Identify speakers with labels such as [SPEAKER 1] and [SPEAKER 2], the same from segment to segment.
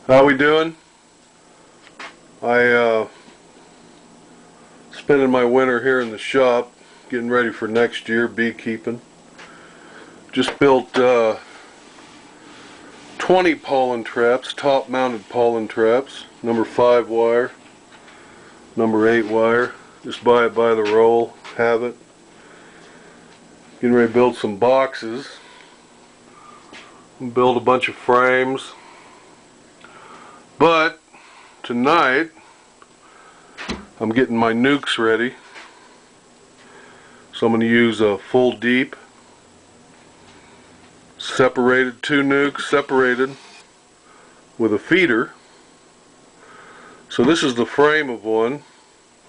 [SPEAKER 1] How we doing? I spending my winter here in the shop, getting ready for next year, beekeeping. Just built 20 pollen traps, top mounted pollen traps, number 5 wire, number 8 wire. Just buy it by the roll, have it. Getting ready to build some boxes, build a bunch of frames. But tonight I'm getting my nucs ready. So I'm going to use a full deep, separated, 2 nucs separated with a feeder. So this is the frame of one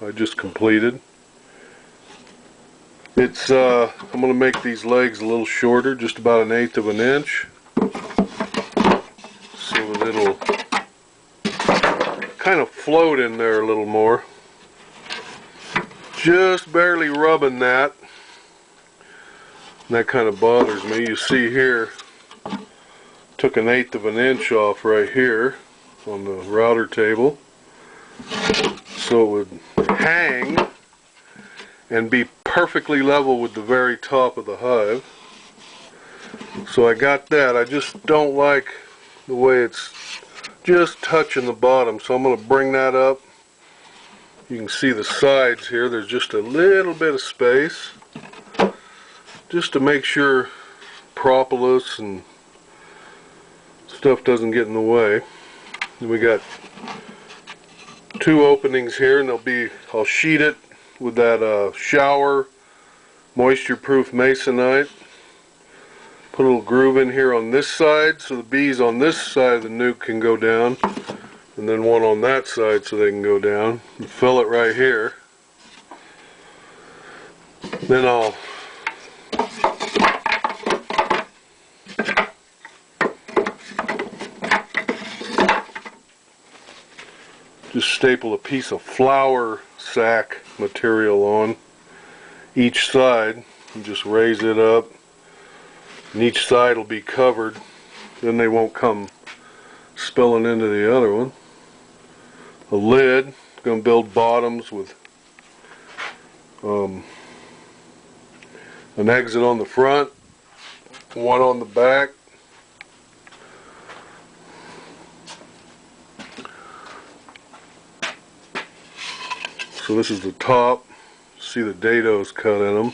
[SPEAKER 1] I just completed. It's I'm going to make these legs a little shorter, just about 1/8 of an inch, so that it'll kind of float in there a little more. Just barely rubbing that. And that kind of bothers me. You see here, took 1/8 of an inch off right here on the router table, so it would hang and be perfectly level with the very top of the hive. So I got that. I just don't like the way it's just touching the bottom, so I'm going to bring that up. You can see the sides here, there's just a little bit of space, just to make sure propolis and stuff doesn't get in the way. And we got 2 openings here, and I'll sheet it with that shower moisture proof masonite. Put a little groove in here on this side so the bees on this side of the nuc can go down, and then one on that side so they can go down. And fill it right here. Then I'll just staple a piece of flour sack material on each side and just raise it up, and each side will be covered, then they won't come spilling into the other one. A lid, going to build bottoms with an exit on the front, one on the back. So this is the top. See the dados cut in them.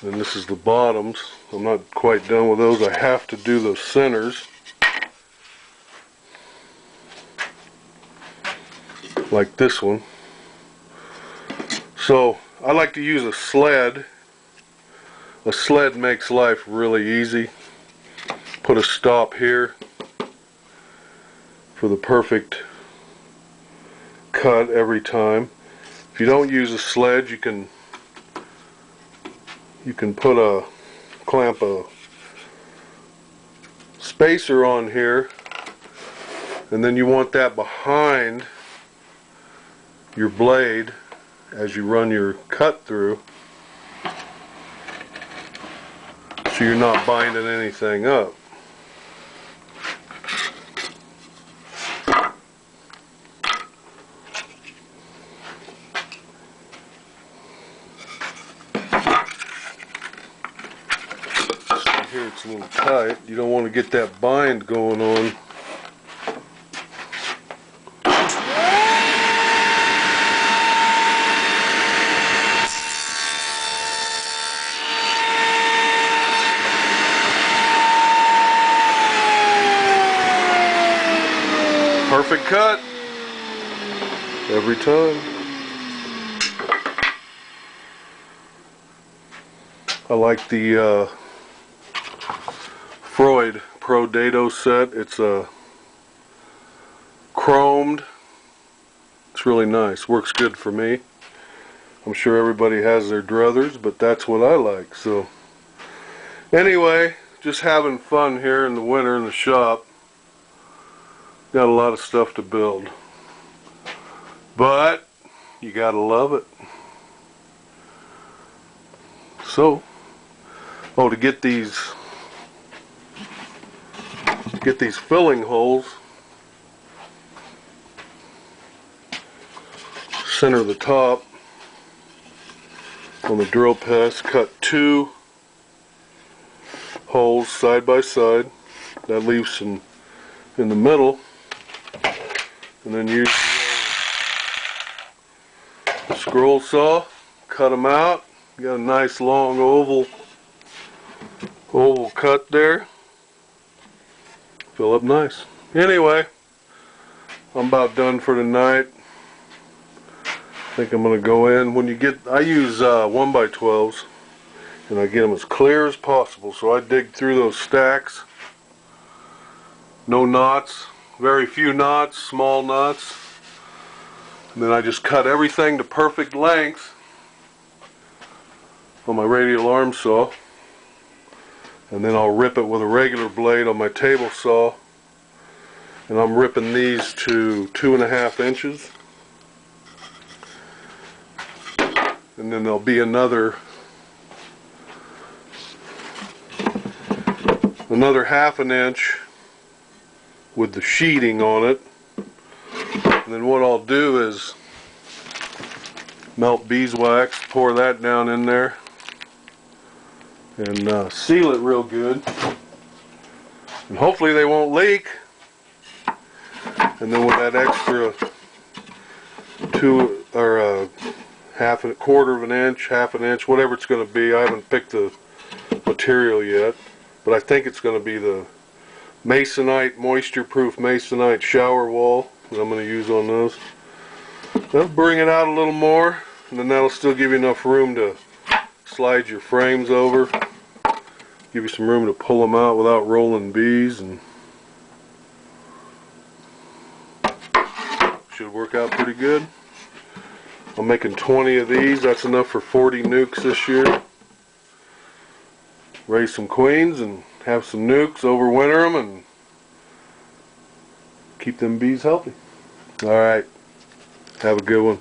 [SPEAKER 1] And this is the bottoms. I'm not quite done with those. I have to do those centers, like this one. So I like to use a sled. A sled makes life really easy. Put a stop here for the perfect cut every time. If you don't use a sled, you can clamp a spacer on here, and then you want that behind your blade as you run your cut through, so you're not binding anything up. Here it's a little tight. You don't want to get that bind going on. Perfect cut every time. I like the Freud Pro Dado set. It's chromed. It's really nice. Works good for me. I'm sure everybody has their druthers, but that's what I like. So anyway, just having fun here in the winter in the shop. Got a lot of stuff to build, but you gotta love it. So, to get these filling holes, center the top on the drill press, cut 2 holes side by side. That leaves some in the middle, and then use the scroll saw, cut them out. You got a nice long oval cut there. Fill up nice. Anyway, I'm about done for tonight. I think I'm going to go in. When you get, I use 1x12s, and I get them as clear as possible. So I dig through those stacks. No knots, very few knots, small knots. And then I just cut everything to perfect length on my radial arm saw. And then I'll rip it with a regular blade on my table saw. And I'm ripping these to 2.5 inches. And then there'll be another half an inch with the sheeting on it. And then what I'll do is melt beeswax, pour that down in there, and seal it real good. And hopefully they won't leak. And then with that extra quarter of an inch, half an inch, whatever it's going to be. I haven't picked the material yet, but I think it's going to be the masonite, moisture-proof masonite shower wall that I'm going to use on those. That'll bring it out a little more, and then that'll still give you enough room to slide your frames over. Give you some room to pull them out without rolling bees, and should work out pretty good. I'm making 20 of these. That's enough for 40 nucs this year. Raise some queens and have some nucs, overwinter them, and keep them bees healthy. Alright, have a good one.